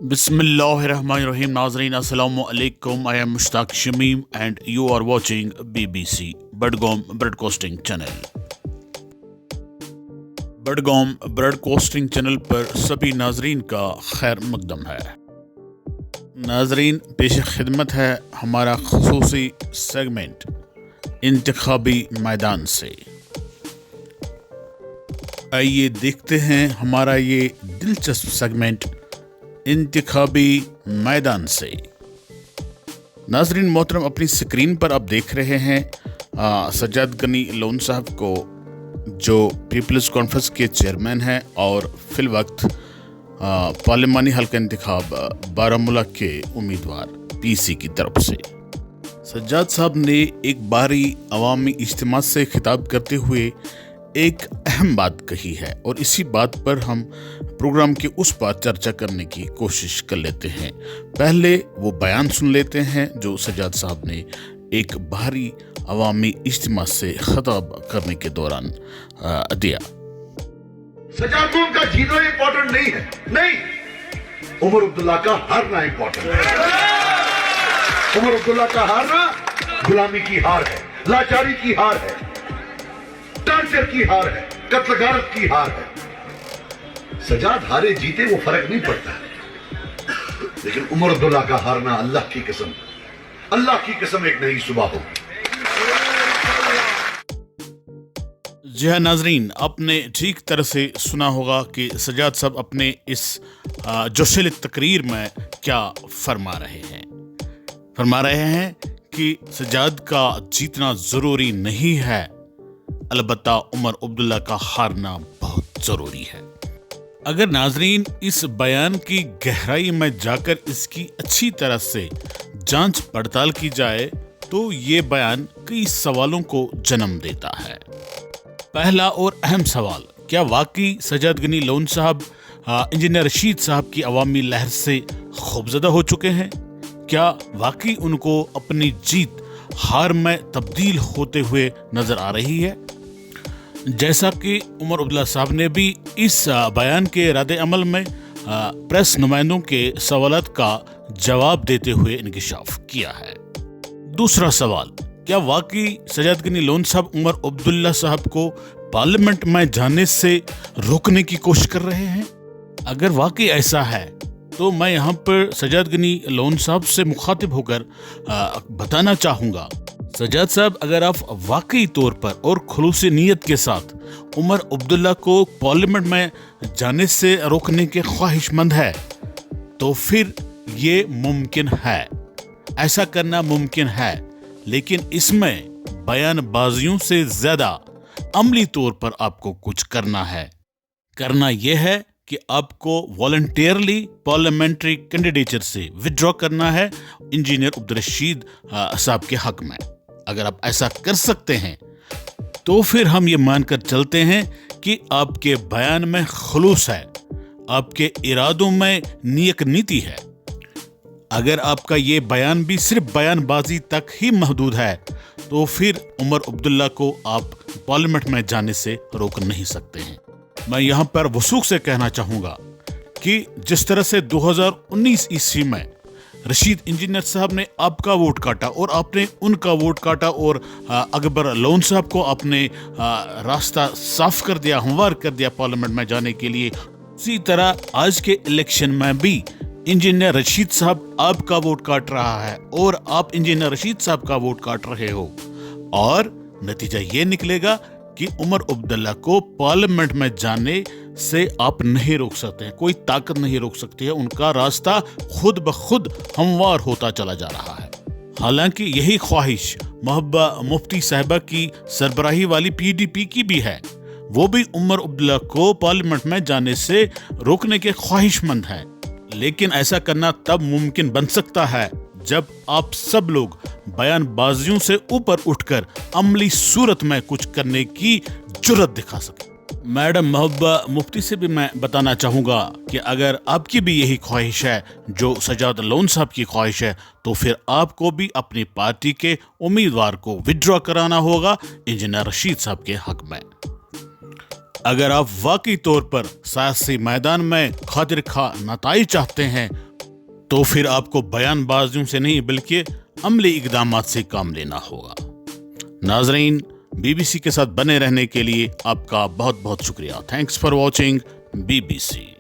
بسم اللہ الرحمن الرحیم. ناظرین السلام علیکم. I am Mushtaq Shamim and you are watching BBC Budgam broadcasting channel. Budgam broadcasting channel پر سبھی ناظرین کا خیر مقدم ہے. ناظرین پیش خدمت ہے ہمارا خصوصی سیگمنٹ انتخابی میدان سے. آئیے دیکھتے ہیں ہمارا یہ دلچسپ سیگمنٹ انتخابی میدان سے. ناظرین محترم، اپنی سکرین پر آپ دیکھ رہے ہیں سجاد غنی لون صاحب کو، جو پیپلز کانفرنس کے چیئرمین ہیں اور فی الوقت پارلیمانی حلقہ انتخاب بارہمولہ کے امیدوار پی سی کی طرف سے. سجاد صاحب نے ایک بھاری عوامی اجتماع سے خطاب کرتے ہوئے ایک اہم بات کہی ہے، اور اسی بات پر ہم پروگرام کے اس پر چرچا کرنے کی کوشش کر لیتے ہیں. پہلے وہ بیان سن لیتے ہیں جو سجاد صاحب نے ایک بھاری عوامی اجتماع سے خطاب کرنے کے دوران دیا. سجاد خان کا جیتنا امپورٹنٹ نہیں ہے، نہیں، عمر عبداللہ کا ہارنا امپورٹنٹ ہے. عمر عبداللہ کا ہارنا غلامی کی ہار ہے، لاچاری کی ہار ہے، ٹارچر کی ہار ہے، قتل غارت کی ہار ہے. سجاد ہارے جیتے وہ فرق نہیں پڑتا، لیکن عمر عبداللہ کا ہارنا اللہ کی قسم ایک نئی صبح ہوگی. جی ہاں ناظرین، آپ نے ٹھیک طرح سے سنا ہوگا کہ سجاد صاحب اپنے اس جوشیل تقریر میں کیا فرما رہے ہیں. فرما رہے ہیں کہ سجاد کا جیتنا ضروری نہیں ہے، البتہ عمر عبداللہ کا ہارنا بہت ضروری ہے. اگر ناظرین اس بیان کی گہرائی میں جا کر اس کی اچھی طرح سے جانچ پڑتال کی جائے تو یہ بیان کئی سوالوں کو جنم دیتا ہے. پہلا اور اہم سوال، کیا واقعی سجاد غنی لون صاحب انجینئر رشید صاحب کی عوامی لہر سے خوفزدہ ہو چکے ہیں؟ کیا واقعی ان کو اپنی جیت ہار میں تبدیل ہوتے ہوئے نظر آ رہی ہے؟ جیسا کہ عمر عبداللہ صاحب نے بھی اس بیان کے رد عمل میں پریس نمائندوں کے سوالات کا جواب دیتے ہوئے انکشاف کیا ہے. دوسرا سوال، کیا واقعی سجاد غنی لون صاحب عمر عبداللہ صاحب کو پارلیمنٹ میں جانے سے روکنے کی کوشش کر رہے ہیں؟ اگر واقعی ایسا ہے تو میں یہاں پر سجاد غنی لون صاحب سے مخاطب ہو کر بتانا چاہوں گا، سجاد صاحب اگر آپ واقعی طور پر اور خلوص نیت کے ساتھ عمر عبداللہ کو پارلیمنٹ میں جانے سے روکنے کے خواہش مند ہے تو پھر یہ ممکن ہے، ایسا کرنا ممکن ہے. لیکن اس میں بیان بازیوں سے زیادہ عملی طور پر آپ کو کچھ کرنا ہے. کرنا یہ ہے کہ آپ کو والنٹیئرلی پارلیمنٹری کینڈیڈیچر سے وڈرا کرنا ہے انجینئر عبدالرشید صاحب کے حق میں. اگر آپ ایسا کر سکتے ہیں تو پھر ہم یہ مان کر چلتے ہیں کہ آپ کے بیان میں خلوص ہے، آپ کے ارادوں میں نیک نیتی ہے. اگر آپ کا یہ بیان بھی صرف بیان بازی تک ہی محدود ہے تو پھر عمر عبداللہ کو آپ پارلیمنٹ میں جانے سے روک نہیں سکتے ہیں. میں یہاں پر وثوق سے کہنا چاہوں گا کہ جس طرح سے 2019 عیسوی میں رشید انجینئر صاحب نے آپ کا ووٹ کاٹا اور آپ نے ان کا ووٹ کاٹا اور اکبر لون صاحب کو آپ نے راستہ صاف کر دیا، ہموار کر دیا پارلیمنٹ میں جانے کے لیے، اسی طرح آج کے الیکشن میں بھی انجینئر رشید صاحب آپ کا ووٹ کاٹ رہا ہے اور آپ انجینئر رشید صاحب کا ووٹ کاٹ رہے ہو، اور نتیجہ یہ نکلے گا کہ عمر عبداللہ کو پارلیمنٹ میں جانے سے آپ نہیں روک سکتے ہیں، کوئی طاقت نہیں روک سکتی ہے. ان کا راستہ خود بخود ہموار ہوتا چلا جا رہا ہے. حالانکہ یہی خواہش محبہ مفتی صاحبہ کی سربراہی والی PDP کی بھی ہے، وہ بھی عمر عبداللہ کو پارلیمنٹ میں جانے سے روکنے کے خواہش مند ہیں. لیکن ایسا کرنا تب ممکن بن سکتا ہے جب آپ سب لوگ بیان بازیوں سے اوپر اٹھ کر عملی صورت میں کچھ کرنے کی جرت دکھا سکیں. میڈم محبہ مفتی سے بھی میں بتانا چاہوں گا کہ اگر آپ کی بھی یہی خواہش ہے جو سجاد لون صاحب کی خواہش ہے تو پھر آپ کو بھی اپنی پارٹی کے امیدوار کو وڈرا کرانا ہوگا انجینئر رشید صاحب کے حق میں. اگر آپ واقعی طور پر سیاسی میدان میں خاطر خواہ نتائج چاہتے ہیں تو پھر آپ کو بیان بازیوں سے نہیں بلکہ عملی اقدامات سے کام لینا ہوگا۔ ناظرین، بی بی سی کے ساتھ بنے رہنے کے لیے آپ کا بہت بہت شکریہ۔ Thanks for watching BBC۔